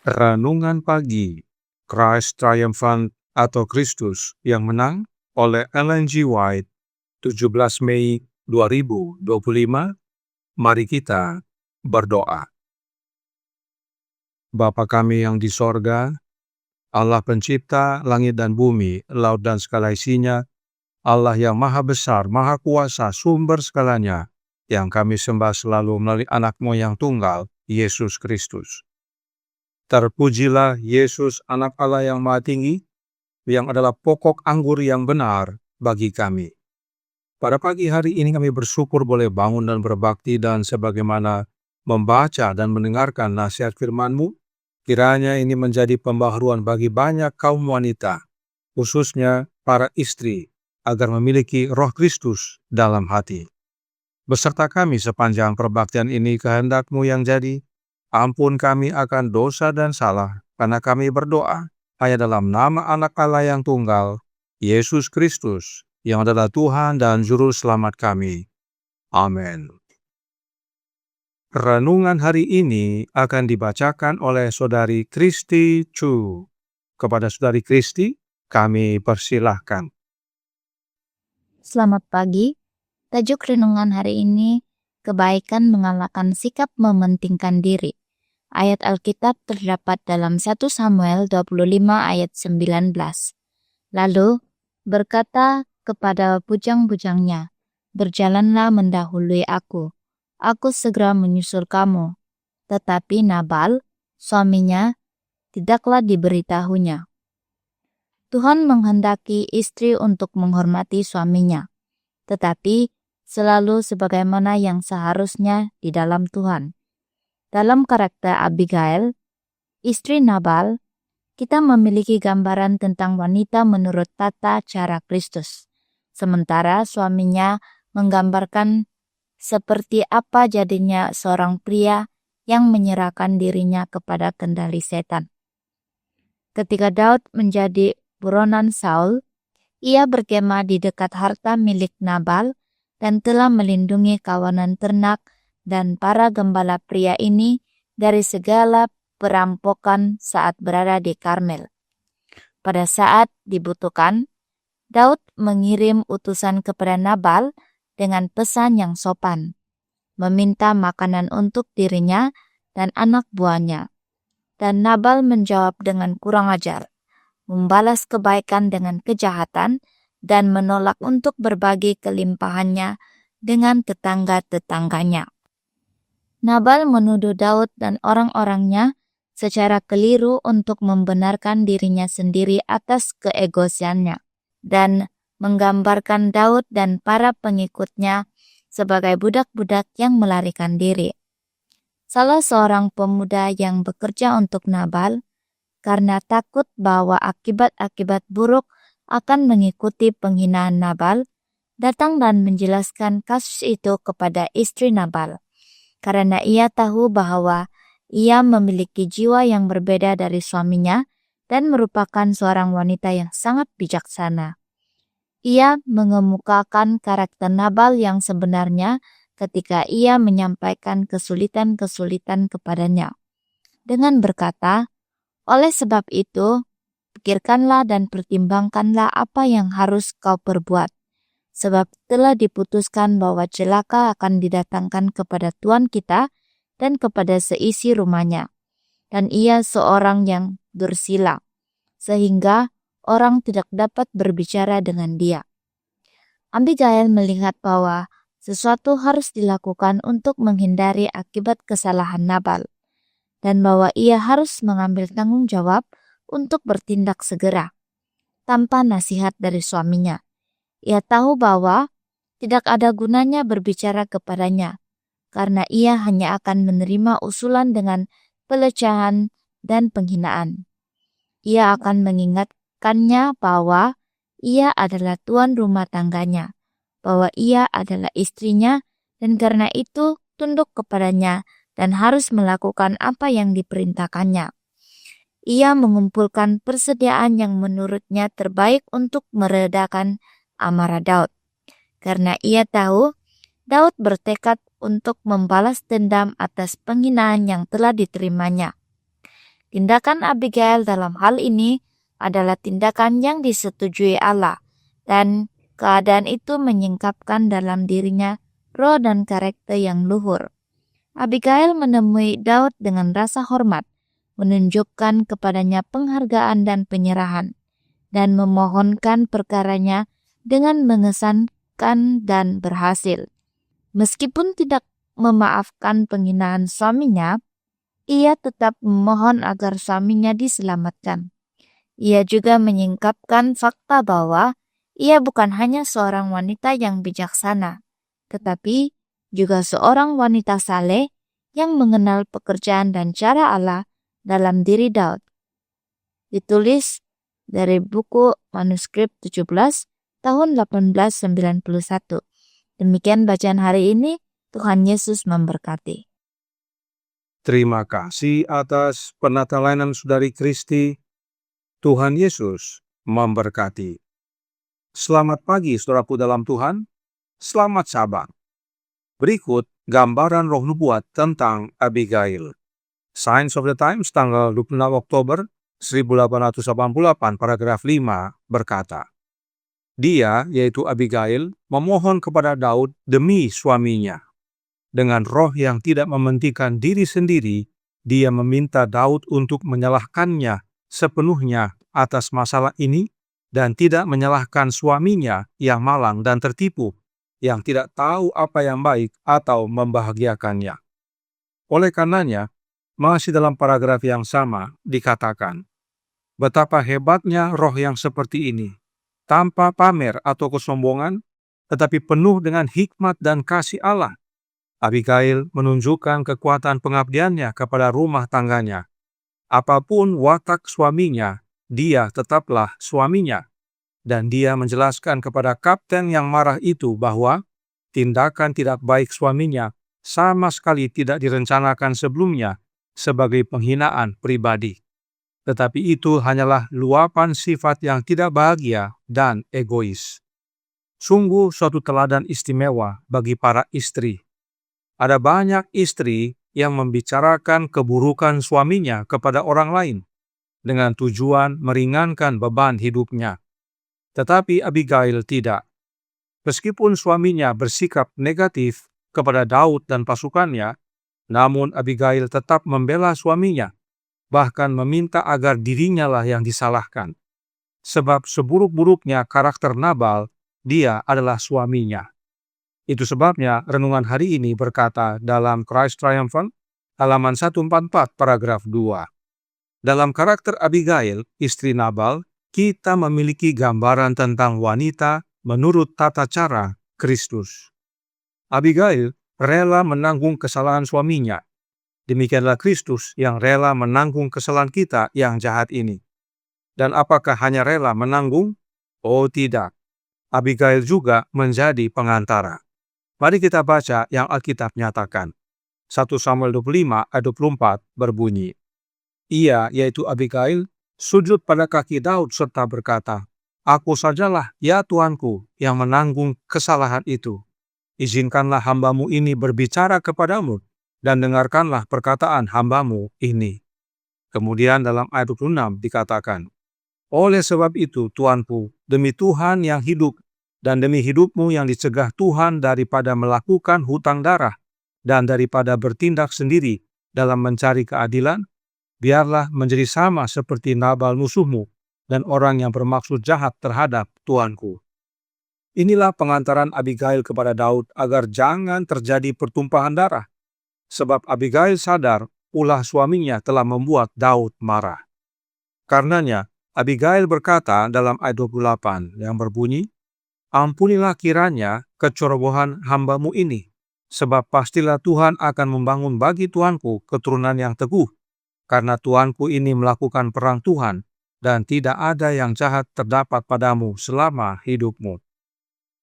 Renungan Pagi, Christ Triumphant atau Kristus yang Menang oleh Ellen G. White, 17 Mei 2025. Mari kita berdoa. Bapa kami yang di sorga, Allah pencipta langit dan bumi, laut dan segala isinya, Allah yang maha besar, maha kuasa, sumber segalanya, yang kami sembah selalu melalui anak-Mu yang tunggal, Yesus Kristus. Terpujilah Yesus, anak Allah yang maha tinggi, yang adalah pokok anggur yang benar bagi kami. Pada pagi hari ini kami bersyukur boleh bangun dan berbakti, dan sebagaimana membaca dan mendengarkan nasihat firman-Mu, kiranya ini menjadi pembaharuan bagi banyak kaum wanita, khususnya para istri, agar memiliki roh Kristus dalam hati. Beserta kami sepanjang perbaktian ini, kehendak-Mu yang jadi. Ampun kami akan dosa dan salah, karena kami berdoa hanya dalam nama anak Allah yang tunggal, Yesus Kristus, yang adalah Tuhan dan Juru Selamat kami. Amin. Renungan hari ini akan dibacakan oleh Saudari Kristi Chu. Kepada Saudari Kristi, kami persilahkan. Selamat pagi. Tajuk renungan hari ini, kebaikan mengalahkan sikap mementingkan diri. Ayat Alkitab terdapat dalam 1 Samuel 25 ayat 19. Lalu berkata kepada bujang-bujangnya, "Berjalanlah mendahului aku segera menyusul kamu." Tetapi Nabal, suaminya, tidaklah diberitahunya. Tuhan menghendaki istri untuk menghormati suaminya, tetapi selalu sebagaimana yang seharusnya di dalam Tuhan. Dalam karakter Abigail, istri Nabal, kita memiliki gambaran tentang wanita menurut tata cara Kristus. Sementara suaminya menggambarkan seperti apa jadinya seorang pria yang menyerahkan dirinya kepada kendali setan. Ketika Daud menjadi buronan Saul, ia berkemah di dekat harta milik Nabal dan telah melindungi kawanan ternak dan para gembala pria ini dari segala perampokan saat berada di Karmel. Pada saat dibutuhkan, Daud mengirim utusan kepada Nabal dengan pesan yang sopan, meminta makanan untuk dirinya dan anak buahnya. Dan Nabal menjawab dengan kurang ajar, membalas kebaikan dengan kejahatan, dan menolak untuk berbagi kelimpahannya dengan tetangga-tetangganya. Nabal menuduh Daud dan orang-orangnya secara keliru untuk membenarkan dirinya sendiri atas keegoisannya dan menggambarkan Daud dan para pengikutnya sebagai budak-budak yang melarikan diri. Salah seorang pemuda yang bekerja untuk Nabal karena takut bahwa akibat-akibat buruk akan mengikuti penghinaan Nabal, datang dan menjelaskan kasus itu kepada istri Nabal, karena ia tahu bahwa ia memiliki jiwa yang berbeda dari suaminya dan merupakan seorang wanita yang sangat bijaksana. Ia mengemukakan karakter Nabal yang sebenarnya ketika ia menyampaikan kesulitan-kesulitan kepadanya, dengan berkata, "Oleh sebab itu, pikirkanlah dan pertimbangkanlah apa yang harus kau perbuat, sebab telah diputuskan bahwa celaka akan didatangkan kepada Tuan kita dan kepada seisi rumahnya. Dan ia seorang yang dursila, sehingga orang tidak dapat berbicara dengan dia." Abigail melihat bahwa sesuatu harus dilakukan untuk menghindari akibat kesalahan Nabal, dan bahwa ia harus mengambil tanggung jawab untuk bertindak segera, tanpa nasihat dari suaminya. Ia tahu bahwa tidak ada gunanya berbicara kepadanya, karena ia hanya akan menerima usulan dengan pelecehan dan penghinaan. Ia akan mengingatkannya bahwa ia adalah tuan rumah tangganya, bahwa ia adalah istrinya, dan karena itu tunduk kepadanya dan harus melakukan apa yang diperintahkannya. Ia mengumpulkan persediaan yang menurutnya terbaik untuk meredakan amarah Daud, karena ia tahu Daud bertekad untuk membalas dendam atas penghinaan yang telah diterimanya. Tindakan Abigail dalam hal ini adalah tindakan yang disetujui Allah, dan keadaan itu menyingkapkan dalam dirinya roh dan karakter yang luhur. Abigail menemui Daud dengan rasa hormat, menunjukkan kepadanya penghargaan dan penyerahan, dan memohonkan perkaranya dengan mengesankan dan berhasil. Meskipun tidak memaafkan penghinaan suaminya, ia tetap memohon agar suaminya diselamatkan. Ia juga menyingkapkan fakta bahwa ia bukan hanya seorang wanita yang bijaksana, tetapi juga seorang wanita saleh yang mengenal pekerjaan dan cara Allah dalam diri Daud. Ditulis dari buku manuskrip 17 tahun 1891. Demikian bacaan hari ini. Tuhan Yesus memberkati. Terima kasih atas penata-layanan Saudari Kristi. Tuhan Yesus memberkati. Selamat pagi saudaraku dalam Tuhan. Selamat Sabat. Berikut gambaran roh nubuat tentang Abigail. Signs of the Times tanggal 26 Oktober 1888 paragraf 5 berkata, dia, yaitu Abigail, memohon kepada Daud demi suaminya. Dengan roh yang tidak mementingkan diri sendiri, dia meminta Daud untuk menyalahkannya sepenuhnya atas masalah ini dan tidak menyalahkan suaminya yang malang dan tertipu, yang tidak tahu apa yang baik atau membahagiakannya. Oleh karenanya, masih dalam paragraf yang sama dikatakan, betapa hebatnya roh yang seperti ini, tanpa pamer atau kesombongan, tetapi penuh dengan hikmat dan kasih Allah. Abigail menunjukkan kekuatan pengabdiannya kepada rumah tangganya. Apapun watak suaminya, dia tetaplah suaminya. Dan dia menjelaskan kepada kapten yang marah itu bahwa tindakan tidak baik suaminya sama sekali tidak direncanakan sebelumnya sebagai penghinaan pribadi. Tetapi itu hanyalah luapan sifat yang tidak bahagia dan egois. Sungguh suatu teladan istimewa bagi para istri. Ada banyak istri yang membicarakan keburukan suaminya kepada orang lain dengan tujuan meringankan beban hidupnya. Tetapi Abigail tidak. Meskipun suaminya bersikap negatif kepada Daud dan pasukannya, namun Abigail tetap membela suaminya, bahkan meminta agar dirinya lah yang disalahkan. Sebab seburuk-buruknya karakter Nabal, dia adalah suaminya. Itu sebabnya renungan hari ini berkata dalam Christ Triumphant, halaman 144 paragraf 2. Dalam karakter Abigail, istri Nabal, kita memiliki gambaran tentang wanita menurut tata cara Kristus. Abigail rela menanggung kesalahan suaminya. Demikianlah Kristus yang rela menanggung kesalahan kita yang jahat ini. Dan apakah hanya rela menanggung? Oh tidak. Abigail juga menjadi pengantara. Mari kita baca yang Alkitab nyatakan. 1 Samuel 25 ayat 24 berbunyi, ia, yaitu Abigail, sujud pada kaki Daud serta berkata, aku sajalah, ya Tuanku, yang menanggung kesalahan itu. Izinkanlah hambamu ini berbicara kepadamu, dan dengarkanlah perkataan hambamu ini. Kemudian dalam ayat 26 dikatakan, oleh sebab itu, Tuanku, demi Tuhan yang hidup, dan demi hidupmu yang dicegah Tuhan daripada melakukan hutang darah dan daripada bertindak sendiri dalam mencari keadilan, biarlah menjadi sama seperti Nabal musuhmu dan orang yang bermaksud jahat terhadap Tuanku. Inilah pengantaran Abigail kepada Daud agar jangan terjadi pertumpahan darah, sebab Abigail sadar ulah suaminya telah membuat Daud marah. Karenanya, Abigail berkata dalam ayat 28 yang berbunyi, ampunilah kiranya kecerobohan hambamu ini, sebab pastilah Tuhan akan membangun bagi Tuanku keturunan yang teguh, karena Tuanku ini melakukan perang Tuhan, dan tidak ada yang jahat terdapat padamu selama hidupmu.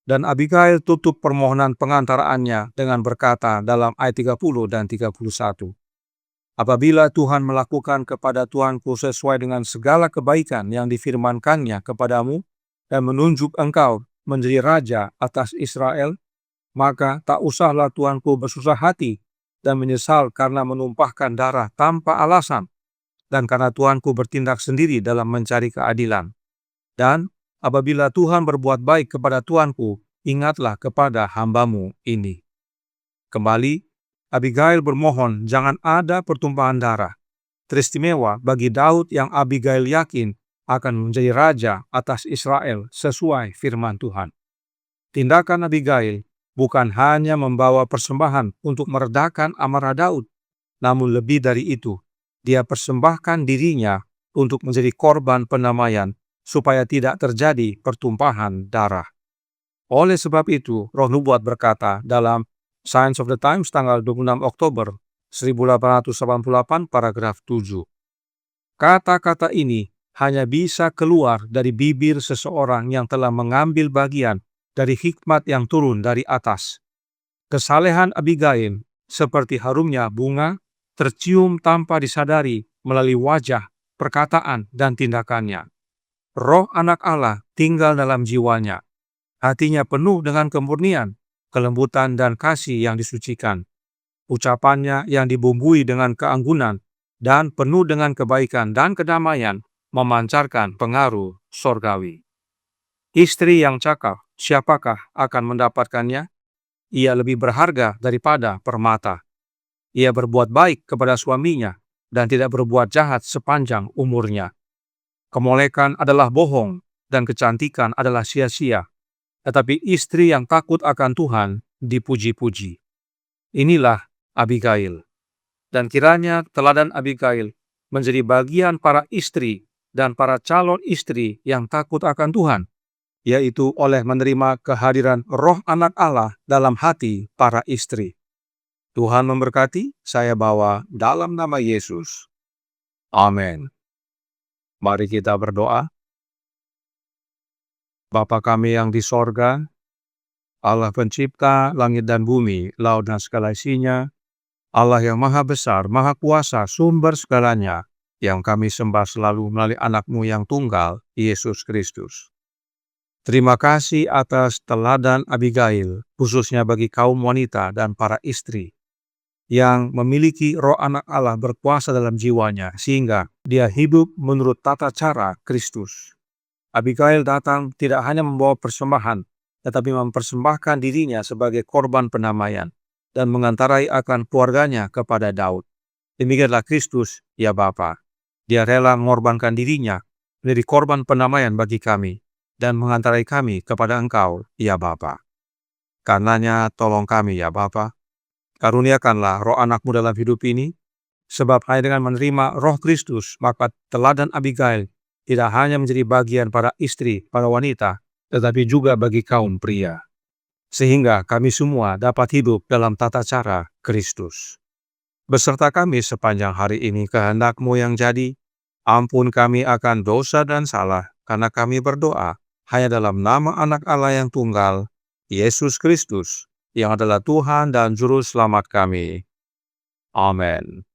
Dan Abigail tutup permohonan pengantaraannya dengan berkata dalam ayat 30 dan 31, apabila Tuhan melakukan kepada Tuanku sesuai dengan segala kebaikan yang difirmankannya kepadamu, dan menunjuk engkau menjadi raja atas Israel, maka tak usahlah Tuanku bersusah hati dan menyesal karena menumpahkan darah tanpa alasan. dan karena Tuanku bertindak sendiri dalam mencari keadilan. Dan apabila Tuhan berbuat baik kepada Tuanku, ingatlah kepada hambamu ini." Kembali, Abigail bermohon jangan ada pertumpahan darah. Teristimewa bagi Daud yang Abigail yakin akan menjadi raja atas Israel sesuai firman Tuhan. Tindakan Abigail bukan hanya membawa persembahan untuk meredakan amarah Daud, namun lebih dari itu, dia persembahkan dirinya untuk menjadi korban pendamaian supaya tidak terjadi pertumpahan darah. Oleh sebab itu, Roh Nubuat berkata dalam Signs of the Times tanggal 26 Oktober 1888 paragraf 7. Kata-kata ini hanya bisa keluar dari bibir seseorang yang telah mengambil bagian dari hikmat yang turun dari atas. Kesalehan Abigail seperti harumnya bunga tercium tanpa disadari melalui wajah, perkataan, dan tindakannya. Roh anak Allah tinggal dalam jiwanya. Hatinya penuh dengan kemurnian, kelembutan, dan kasih yang disucikan. Ucapannya yang dibumbui dengan keanggunan dan penuh dengan kebaikan dan kedamaian memancarkan pengaruh sorgawi. Istri yang cakap, siapakah akan mendapatkannya? Ia lebih berharga daripada permata. Ia berbuat baik kepada suaminya dan tidak berbuat jahat sepanjang umurnya. Kemolekan adalah bohong dan kecantikan adalah sia-sia. Tetapi istri yang takut akan Tuhan dipuji-puji. Inilah Abigail. Dan kiranya teladan Abigail menjadi bagian para istri dan para calon istri yang takut akan Tuhan, yaitu oleh menerima kehadiran Roh Anak Allah dalam hati para istri. Tuhan memberkati, saya bawa dalam nama Yesus. Amin. Mari kita berdoa. Bapa kami yang di sorga, Allah pencipta langit dan bumi, laut dan segala isinya, Allah yang maha besar, maha kuasa, sumber segalanya, yang kami sembah selalu melalui anak-Mu yang tunggal, Yesus Kristus. Terima kasih atas teladan Abigail, khususnya bagi kaum wanita dan para istri, yang memiliki Roh Anak Allah berkuasa dalam jiwanya, sehingga dia hidup menurut tata cara Kristus. Abigail datang tidak hanya membawa persembahan, tetapi mempersembahkan dirinya sebagai korban pendamaian dan mengantarai akan keluarganya kepada Daud. Demikianlah Kristus, ya Bapa. Dia rela mengorbankan dirinya menjadi korban pendamaian bagi kami dan mengantarai kami kepada Engkau, ya Bapa. Karenanya tolong kami, ya Bapa. Karuniakanlah Roh Anak-Mu dalam hidup ini, sebab hanya dengan menerima Roh Kristus, maka teladan Abigail tidak hanya menjadi bagian para istri, para wanita, tetapi juga bagi kaum pria. Sehingga kami semua dapat hidup dalam tata cara Kristus. Beserta kami sepanjang hari ini kehendak-Mu yang jadi, ampun kami akan dosa dan salah, karena kami berdoa hanya dalam nama Anak Allah yang tunggal, Yesus Kristus, yang adalah Tuhan dan Juru Selamat kami. Amin.